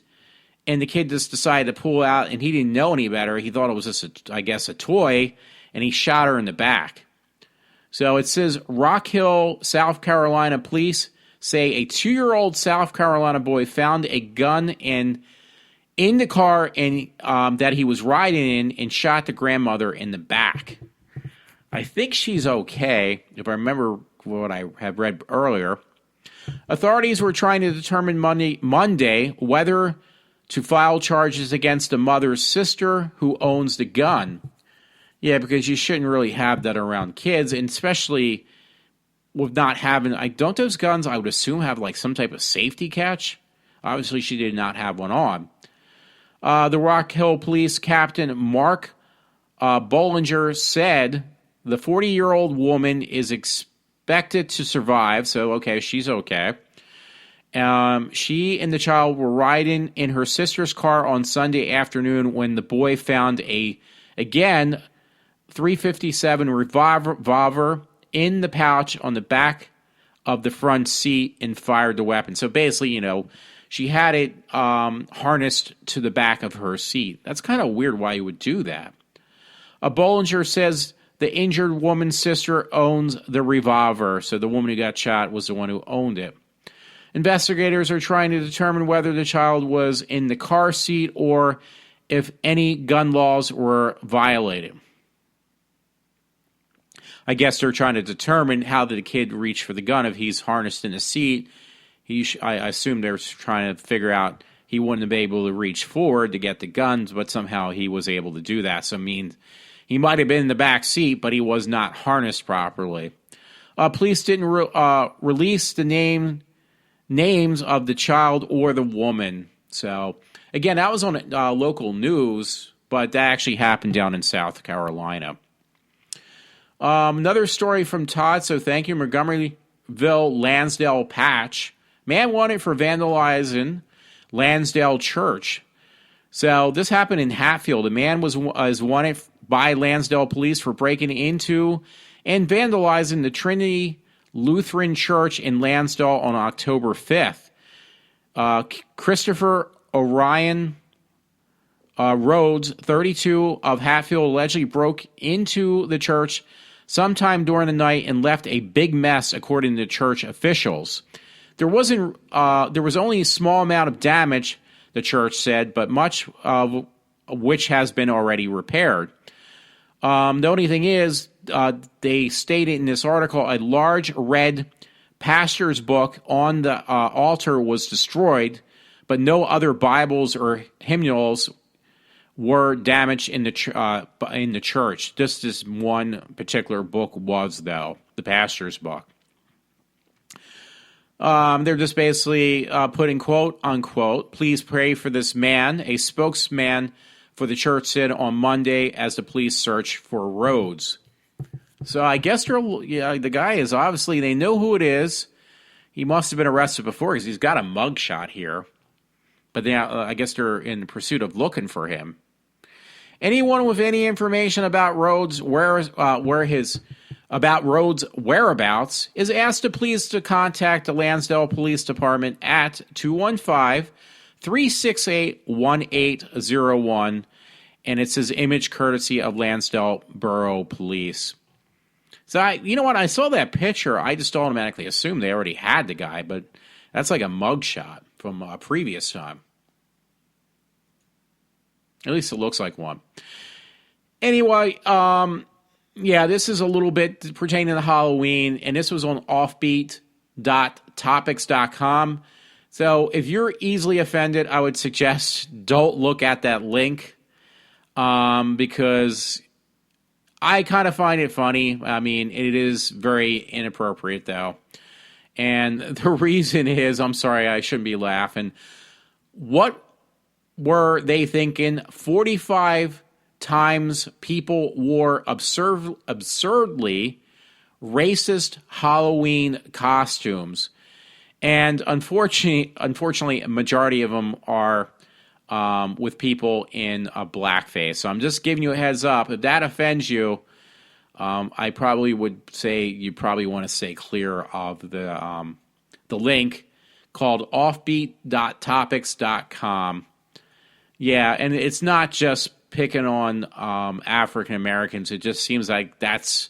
And the kid just decided to pull out, and he didn't know any better. He thought it was just, a toy, and he shot her in the back. So it says Rock Hill, South Carolina police say a 2-year-old South Carolina boy found a gun in the car and that he was riding in and shot the grandmother in the back. I think she's okay, if I remember what I had read earlier. Authorities were trying to determine Monday whether to file charges against the mother's sister who owns the gun. Yeah, because you shouldn't really have that around kids, and especially with not having, don't those guns, I would assume, have like some type of safety catch? Obviously, she did not have one on. The Rock Hill Police Captain Mark Bollinger said the 40-year-old woman is expected to survive, so okay, she's okay. She and the child were riding in her sister's car on Sunday afternoon when the boy found a, again, .357 revolver in the pouch on the back of the front seat and fired the weapon. So basically, she had it harnessed to the back of her seat. That's kind of weird why you would do that. Bollinger says the injured woman's sister owns the revolver, so the woman who got shot was the one who owned it. Investigators are trying to determine whether the child was in the car seat or if any gun laws were violated. I guess they're trying to determine how did the kid reach for the gun. If he's harnessed in the seat, I assume they're trying to figure out he wouldn't have been able to reach forward to get the guns, but somehow he was able to do that. So it means he might have been in the back seat, but he was not harnessed properly. Police didn't release the names of the child or the woman. So, again, that was on local news, but that actually happened down in South Carolina. Another story from Todd, so thank you. Montgomeryville Lansdale Patch. Man wanted for vandalizing Lansdale Church. So this happened in Hatfield. A man was wanted by Lansdale police for breaking into and vandalizing the Trinity Lutheran Church in Lansdale on October 5th. Christopher Orion Rhodes, 32, of Hatfield, allegedly broke into the church sometime during the night and left a big mess, according to church officials. There was only a small amount of damage, the church said, but much of which has been already repaired. The only thing is, they stated in this article, a large red pastor's book on the altar was destroyed, but no other Bibles or hymnals were damaged in the church. Just this one particular book was, though, the pastor's book. They're just basically putting, quote, unquote, please pray for this man, a spokesman for the church said on Monday as the police search for Rhodes. So I guess the guy is obviously, they know who it is. He must have been arrested before because he's got a mugshot here. But I guess they're in pursuit of looking for him. Anyone with any information about Rhodes, about Rhodes' whereabouts is asked to please to contact the Lansdale Police Department at 215-368-1801, and it's his image courtesy of Lansdale Borough Police. So, you know what? I saw that picture. I just automatically assumed they already had the guy, but that's like a mugshot from a previous time. At least it looks like one. Anyway, yeah, this is a little bit pertaining to Halloween, and this was on offbeat.topics.com. So if you're easily offended, I would suggest don't look at that link because I kind of find it funny. I mean, it is very inappropriate, though. And the reason is, I'm sorry, I shouldn't be laughing. What were they thinking? 45 times people wore absurdly racist Halloween costumes. And unfortunately, a majority of them are with people in a blackface. So I'm just giving you a heads up. If that offends you, I probably would say you probably want to stay clear of the link called offbeat.topics.com. Yeah, and it's not just picking on African Americans. It just seems like that's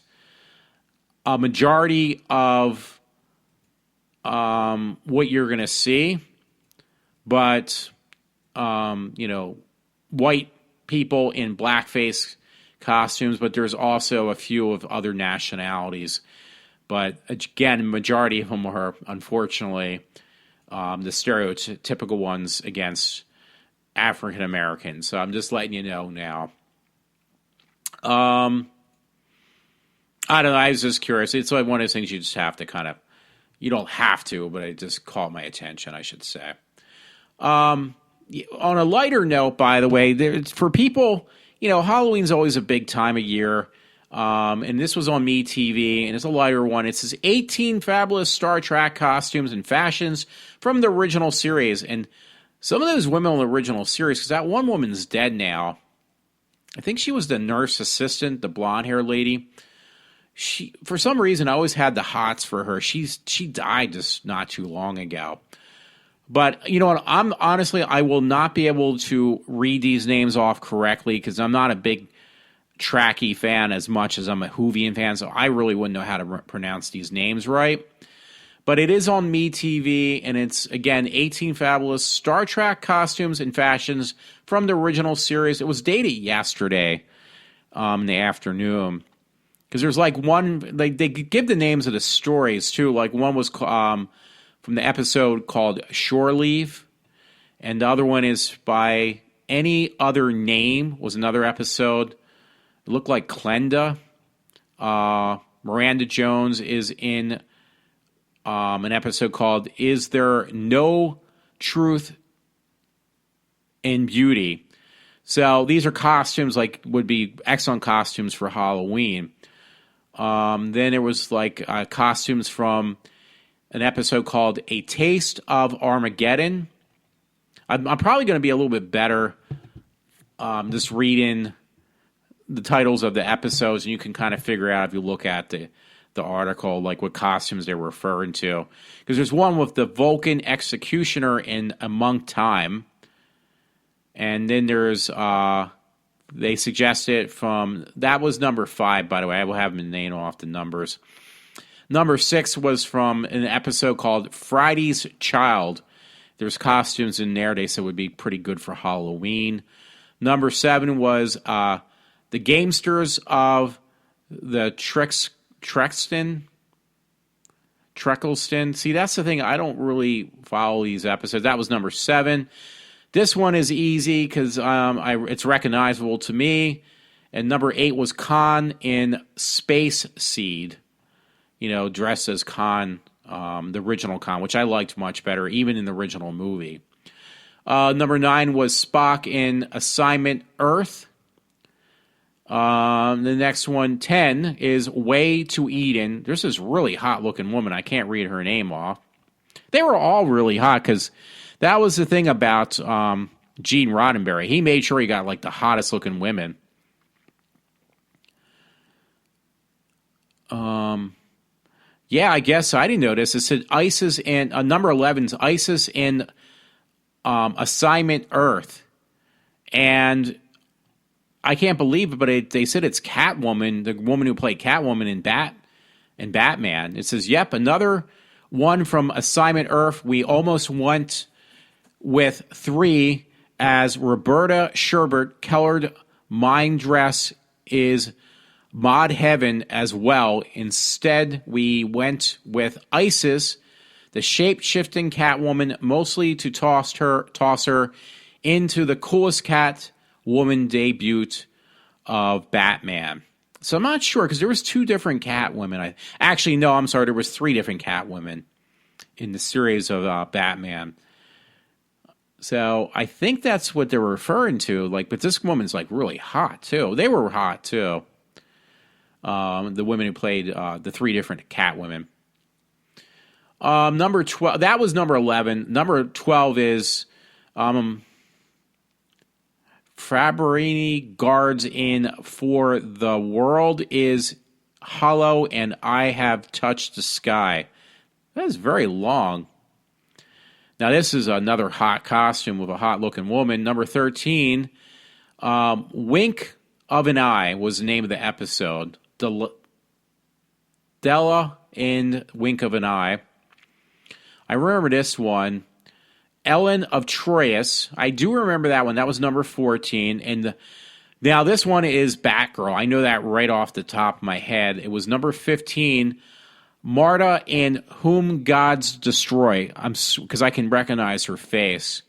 a majority of what you're going to see. But, white people in blackface costumes, but there's also a few of other nationalities. But again, the majority of them are, unfortunately, the stereotypical ones against African Americans. So I'm just letting you know now. I don't know. I was just curious. It's like one of those things you just have to kind of, you don't have to, but it just caught my attention, I should say. On a lighter note, by the way, for people, Halloween's always a big time of year. And this was on MeTV, and it's a lighter one. It says 18 fabulous Star Trek costumes and fashions from the original series. And some of those women on the original series, because that one woman's dead now. I think she was the nurse assistant, the blonde-haired lady. She, for some reason, I always had the hots for her. She died just not too long ago. But you know what? I will not be able to read these names off correctly because I'm not a big Trekkie fan as much as I'm a Whovian fan, so I really wouldn't know how to pronounce these names right. But it is on MeTV, and it's, again, 18 fabulous Star Trek costumes and fashions from the original series. It was dated yesterday in the afternoon. Because there's like one, like they give the names of the stories too. Like one was from the episode called Shore Leave, and the other one is by Any Other Name was another episode. It looked like Klenda. Miranda Jones is in an episode called Is There No Truth in Beauty? So these are costumes like would be excellent costumes for Halloween. Then there was like costumes from an episode called A Taste of Armageddon. I'm probably going to be a little bit better just reading the titles of the episodes, and you can kind of figure out if you look at the article, like what costumes they're referring to. Because there's one with the Vulcan Executioner in Among Time. And then there's, they suggested from, that was number 5, by the way. I will have them name off the numbers. Number 6 was from an episode called Friday's Child. There's costumes in there they said would be pretty good for Halloween. Number 7 was the Gamesters of the Treckleston. See, that's the thing. I don't really follow these episodes. That was number 7. This one is easy because it's recognizable to me. And number 8 was Khan in Space Seed. Dressed as Khan, the original Khan, which I liked much better, even in the original movie. Number 9 was Spock in Assignment Earth. The next one, 10, is Way to Eden. There's this really hot-looking woman. I can't read her name off. They were all really hot because that was the thing about Gene Roddenberry. He made sure he got, like, the hottest-looking women. Yeah, I guess I didn't notice. It said ISIS and number 11 is ISIS in Assignment Earth. And I can't believe it, but they said it's Catwoman, the woman who played Catwoman in Batman. It says, yep, another one from Assignment Earth. We almost went with 3 as Roberta Sherbert colored mind dress is Mod Heaven as well. Instead, we went with Isis, the shape-shifting Catwoman, mostly to toss her into the coolest Catwoman debut of Batman. So I'm not sure, because there was 2 different Catwomen. Actually, no, I'm sorry, there was 3 different Catwomen in the series of Batman. So I think that's what they're referring to. But this woman's really hot too. They were hot too. The women who played the 3 different Catwomen. Number 12, that was number 11. Number 12 is Fabrini guards in For the World is Hollow and I Have Touched the Sky. That is very long. Now this is another hot costume with a hot looking woman. Number 13, Wink of an Eye was the name of the episode. Della in Wink of an Eye. I remember this one. Ellen of Troyes. I do remember that one. That was number 14. And now this one is Batgirl. I know that right off the top of my head. It was number 15. Marta in Whom Gods Destroy. Because I can recognize her face.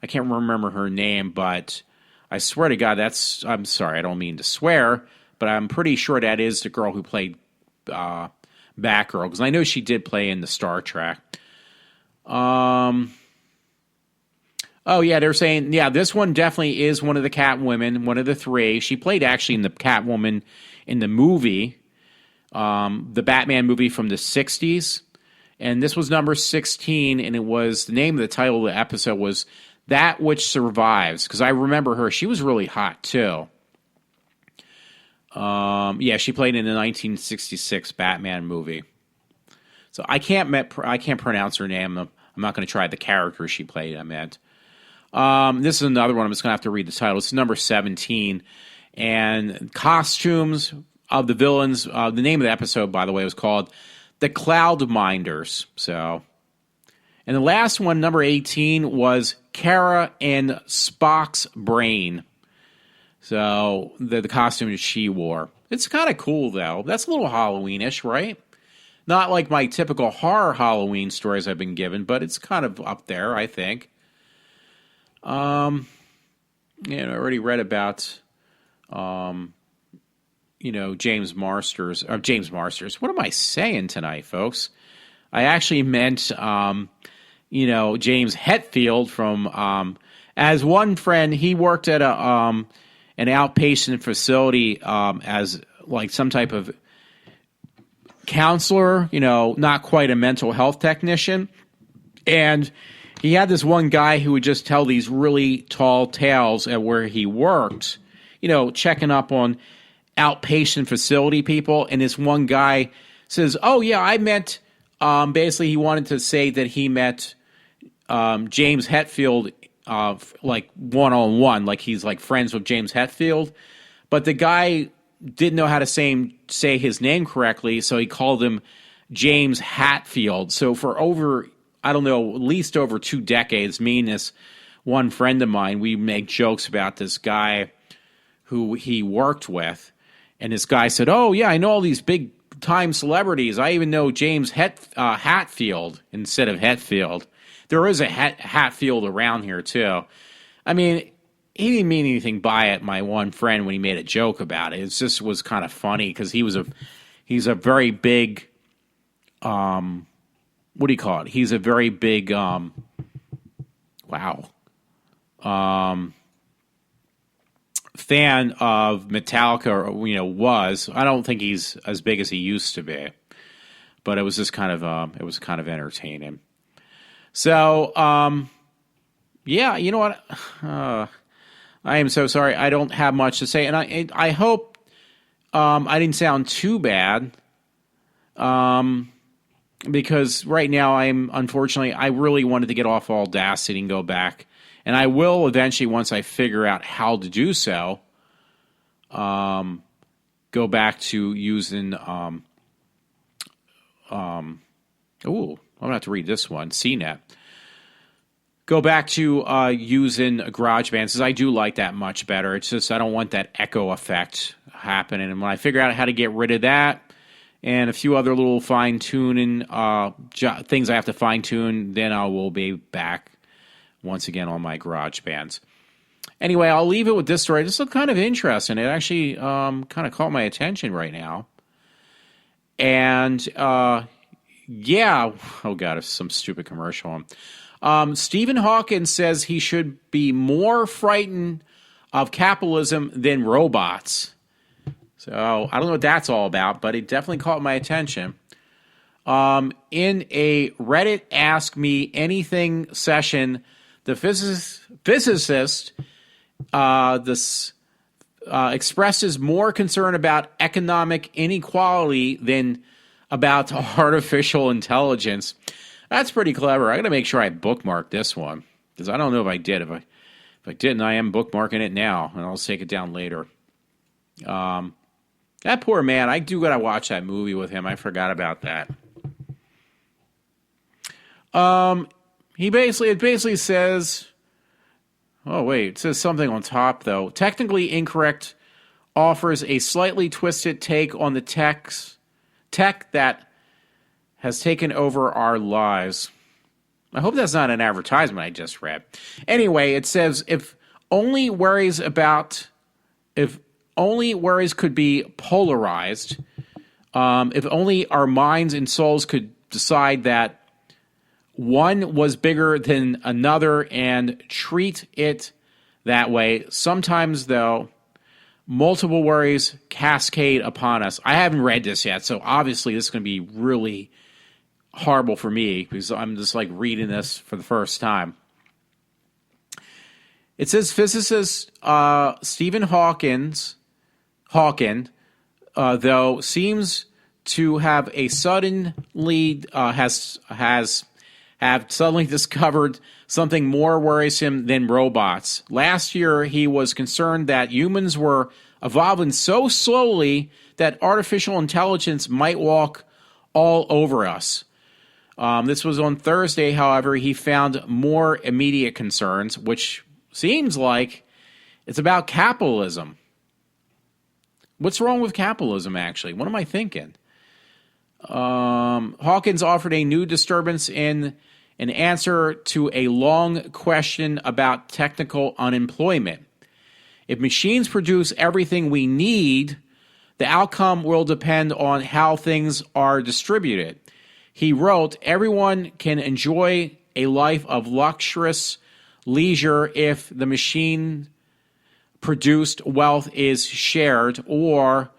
I can't remember her name, but I swear to God, I'm sorry, I don't mean to swear, but I'm pretty sure that is the girl who played Batgirl, because I know she did play in the Star Trek. Oh, yeah, they're saying, yeah, this one definitely is one of the Catwomen, one of the three. She played actually in the Catwoman in the movie, the Batman movie from the 60s. And this was number 16, and it was, the name of the title of the episode was That Which Survives, because I remember her. She was really hot, too. Yeah, she played in the 1966 Batman movie. So I can't pronounce her name. I'm not going to try the character she played, I meant. This is another one. I'm just going to have to read the title. It's number 17. And costumes of the villains. The name of the episode, by the way, was called The Cloud Minders. So, and the last one, number 18, was Kara and Spock's Brain. So, the costume that she wore. It's kind of cool, though. That's a little Halloween-ish, right? Not like my typical horror Halloween stories I've been given, but it's kind of up there, I think. I already read about, James Marsters. What am I saying tonight, folks? I actually meant, James Hetfield from, as one friend, he worked at an outpatient facility as like some type of counselor, not quite a mental health technician. And he had this one guy who would just tell these really tall tales at where he worked, checking up on outpatient facility people. And this one guy says, oh, yeah, I met, basically he wanted to say that he met James Hetfield like one-on-one, like he's like friends with James Hetfield. But the guy didn't know how to say his name correctly, so he called him James Hatfield. So for over, I don't know, at least over 2 decades, me and this one friend of mine, we make jokes about this guy who he worked with. And this guy said, oh, yeah, I know all these big-time celebrities. I even know James Hatfield instead of Hetfield. There is a Hatfield around here, too. I mean, he didn't mean anything by it, my one friend, when he made a joke about it. It just was kind of funny because he's a very big, what do you call it? He's a very big, fan of Metallica, was. I don't think he's as big as he used to be. But it was just kind of, entertaining. So, yeah, you know what? I am so sorry. I don't have much to say. And I hope I didn't sound too bad. Because right now I really wanted to get off Audacity and go back. And I will eventually, once I figure out how to do so, go back to using, I'm going to have to read this one, CNET. Go back to using GarageBand, because I do like that much better. It's just I don't want that echo effect happening. And when I figure out how to get rid of that and a few other little fine-tuning things I have to fine-tune, then I will be back once again on my GarageBands. Anyway, I'll leave it with this story. This is kind of interesting. It actually kind of caught my attention right now. And, yeah. Oh, God, it's some stupid commercial. Stephen Hawking says he should be more frightened of capitalism than robots. So I don't know what that's all about, but it definitely caught my attention. In a Reddit Ask Me Anything session, the physicist expresses more concern about economic inequality than about artificial intelligence. That's pretty clever. I got to make sure I bookmark this one because I don't know if I did. If I didn't, I am bookmarking it now, and I'll take it down later. That poor man. I do got to watch that movie with him. I forgot about that. It basically says. Oh wait, it says something on top though. Technically incorrect offers a slightly twisted take on the tech that has taken over our lives. I hope that's not an advertisement I just read. Anyway, it says if only worries could be polarized, if only our minds and souls could decide that one was bigger than another and treat it that way. Sometimes, though, multiple worries cascade upon us. I haven't read this yet, so obviously this is going to be really horrible for me because I'm just like reading this for the first time. It says physicist Stephen Hawking, though, seems to have suddenly discovered something more worrisome than robots. Last year, he was concerned that humans were evolving so slowly that artificial intelligence might walk all over us. This was on Thursday, however, he found more immediate concerns, which seems like it's about capitalism. What's wrong with capitalism, actually? What am I thinking? Hawkins offered a new disturbance in an answer to a long question about technical unemployment. If machines produce everything we need, the outcome will depend on how things are distributed. He wrote, everyone can enjoy a life of luxurious leisure if the machine produced wealth is shared, or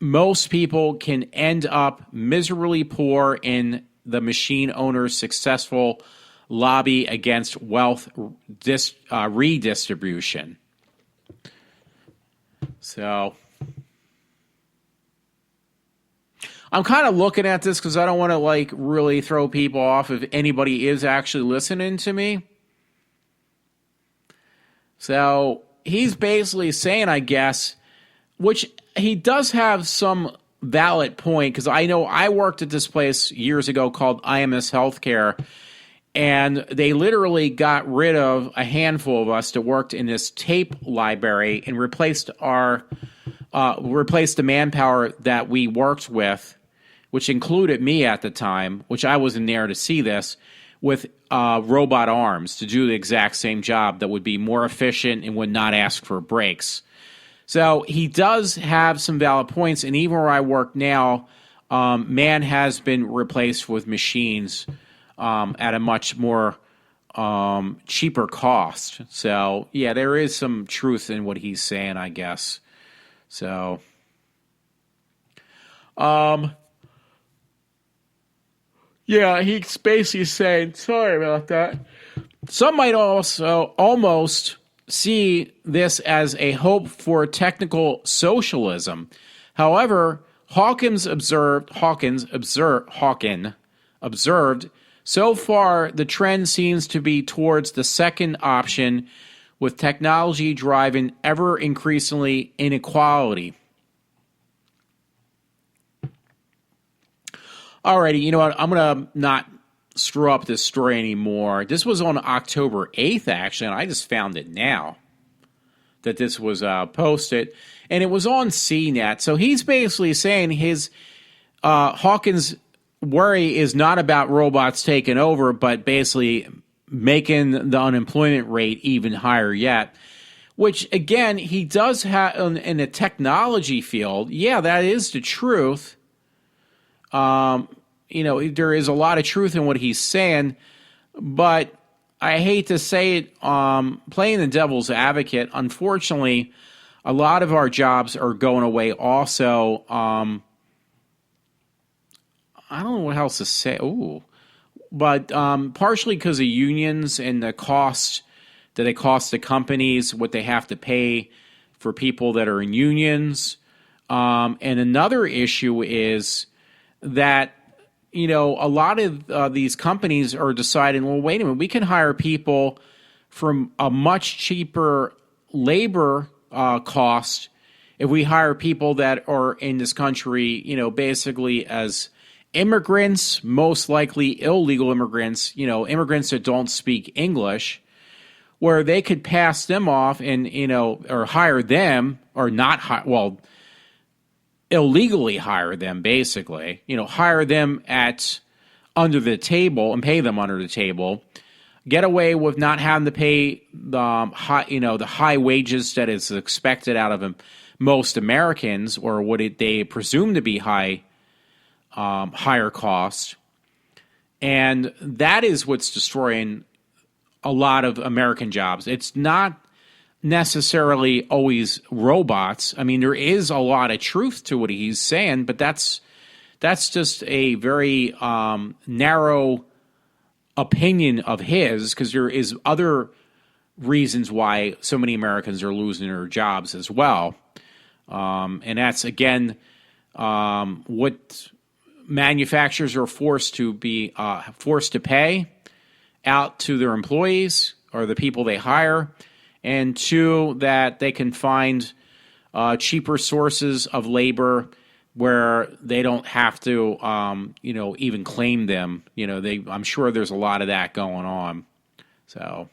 most people can end up miserably poor in the machine owner's successful lobby against wealth redistribution. So I'm kind of looking at this because I don't want to like really throw people off if anybody is actually listening to me. So he's basically saying, I guess, which he does have some valid point, because I know I worked at this place years ago called IMS Healthcare, and they literally got rid of a handful of us that worked in this tape library and replaced the manpower that we worked with, which included me at the time, which I wasn't there to see this, with robot arms to do the exact same job that would be more efficient and would not ask for breaks. So he does have some valid points, and even where I work now, man has been replaced with machines at a much more cheaper cost. So, yeah, there is some truth in what he's saying, I guess. So, yeah, he's basically saying, sorry about that. Some might also almost see this as a hope for technical socialism. However, Hawkins observed, so far the trend seems to be towards the second option, with technology driving ever increasingly inequality. Alrighty, you know what? I'm going to not screw up this story anymore. This was on October 8th, actually, and I just found it now that this was posted. And it was on CNET. So he's basically saying his Hawkins' worry is not about robots taking over, but basically making the unemployment rate even higher yet. Which, again, he does have in the technology field. Yeah, that is the truth. You know, there is a lot of truth in what he's saying, but I hate to say it, playing the devil's advocate, unfortunately, a lot of our jobs are going away also. I don't know what else to say. But partially because of unions and the cost that they cost the companies, what they have to pay for people that are in unions. And another issue is that, you know, a lot of these companies are deciding, well, wait a minute, we can hire people from a much cheaper labor cost if we hire people that are in this country, you know, basically as immigrants, most likely illegal immigrants, you know, immigrants that don't speak English, where they could pass them off and, you know, or hire them or not hire, well, illegally hire them, basically. Hire them at under the table and pay them under the table. Get away with not having to pay the high wages that is expected out of most Americans, or what they presume to be higher cost. And that is what's destroying a lot of American jobs. It's not necessarily always robots. I mean, there is a lot of truth to what he's saying, but that's just a very narrow opinion of his, because there is other reasons why so many Americans are losing their jobs as well. And that's, again, what manufacturers are forced to pay out to their employees or the people they hire, and two, that they can find cheaper sources of labor where they don't have to, even claim them. I'm sure there's a lot of that going on. So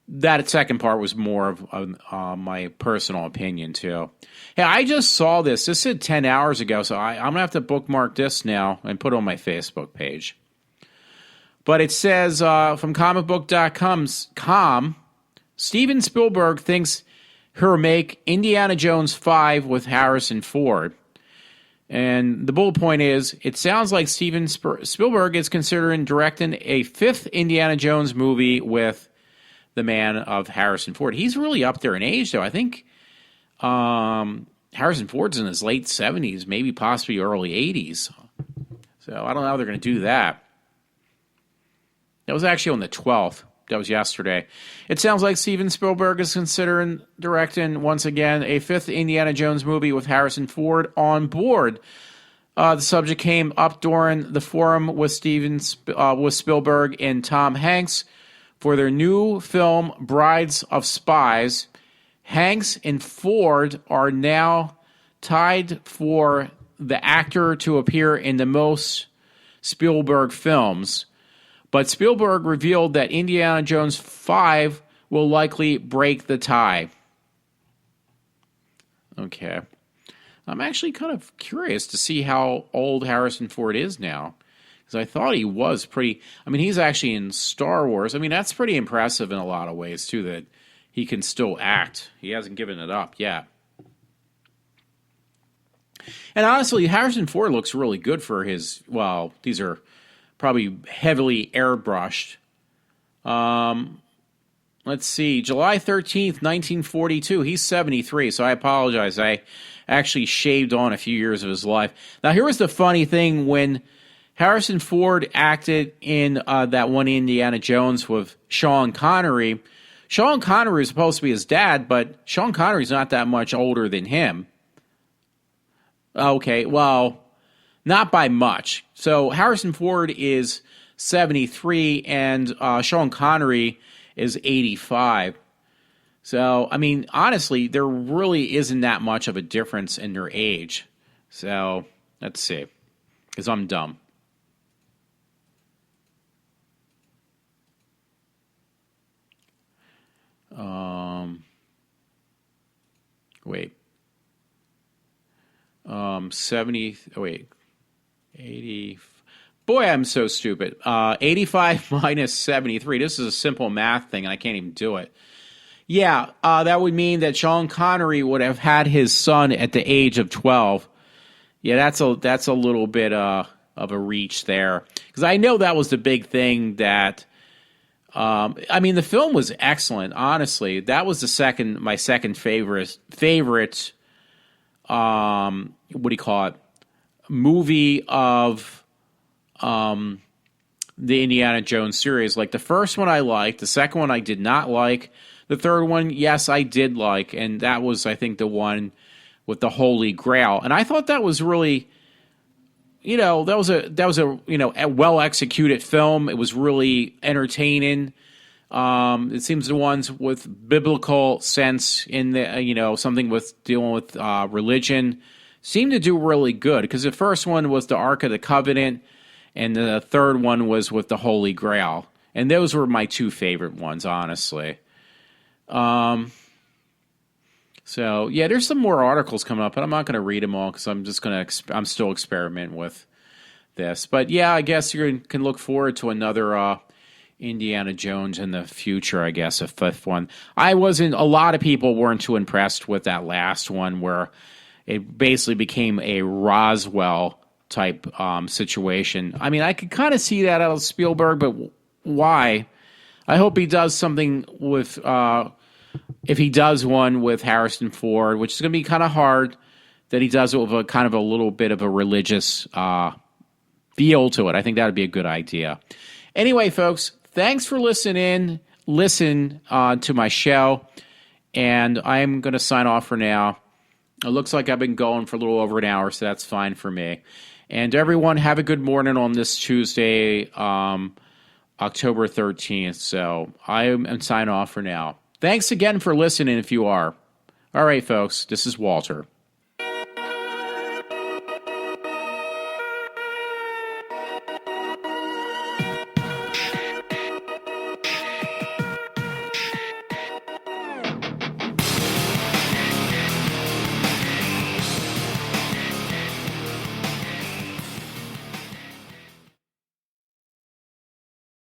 that second part was more of my personal opinion too. Hey, I just saw this. This said 10 hours ago, so I'm going to have to bookmark this now and put it on my Facebook page. But it says from comicbook.com, Steven Spielberg thinks he'll make Indiana Jones 5 with Harrison Ford. And the bullet point is, it sounds like Steven Spielberg is considering directing a 5th Indiana Jones movie with the man of Harrison Ford. He's really up there in age, though. I think Harrison Ford's in his late 70s, maybe possibly early 80s. So I don't know how they're going to do that. That was actually on the 12th. That was yesterday. It sounds like Steven Spielberg is considering directing, once again, a 5th Indiana Jones movie with Harrison Ford on board. The subject came up during the forum with Spielberg and Tom Hanks for their new film, Brides of Spies. Hanks and Ford are now tied for the actor to appear in the most Spielberg films. But Spielberg revealed that Indiana Jones 5 will likely break the tie. Okay. I'm actually kind of curious to see how old Harrison Ford is now, because I thought he was pretty... I mean, he's actually in Star Wars. I mean, that's pretty impressive in a lot of ways, too, that he can still act. He hasn't given it up yet. And honestly, Harrison Ford looks really good for his... Well, these are probably heavily airbrushed. Let's see. July 13th, 1942. He's 73, so I apologize. I actually shaved on a few years of his life. Now, here was the funny thing. When Harrison Ford acted in that one Indiana Jones with Sean Connery was supposed to be his dad, but Sean Connery's not that much older than him. Okay, well, not by much. So Harrison Ford is 73 and Sean Connery is 85. So, I mean, honestly, there really isn't that much of a difference in their age. So, let's see. Because I'm dumb. Wait. 80. Boy, I'm so stupid. 85 minus 73. This is a simple math thing, and I can't even do it. Yeah, that would mean that Sean Connery would have had his son at the age of 12. Yeah, that's a little bit of a reach there, because I know that was the big thing that. I mean, the film was excellent. Honestly, that was my second favorite. What do you call it? Movie of the Indiana Jones series. Like, the first one I liked, the second one I did not like, the third one, yes, I did like, and that was, I think, the one with the Holy Grail. And I thought that was really, that was a a well executed film. It was really entertaining. It seems the ones with biblical sense in the something with dealing with religion seemed to do really good, because the first one was the Ark of the Covenant, and the third one was with the Holy Grail, and those were my two favorite ones, honestly. So, yeah, there's some more articles coming up, but I'm not going to read them all because I'm just going to, I'm still experimenting with this. But, yeah, I guess you can look forward to another Indiana Jones in the future, I guess, a fifth one. A lot of people weren't too impressed with that last one where it basically became a Roswell type situation. I mean, I could kind of see that out of Spielberg, but why? I hope he does something with, if he does one with Harrison Ford, which is going to be kind of hard, that he does it with a kind of a little bit of a religious feel to it. I think that would be a good idea. Anyway, folks, thanks for listening. Listen to my show, and I'm going to sign off for now. It looks like I've been going for a little over an hour, so that's fine for me. And everyone, have a good morning on this Tuesday, October 13th. So I am signing off for now. Thanks again for listening if you are. All right, folks, this is Walter.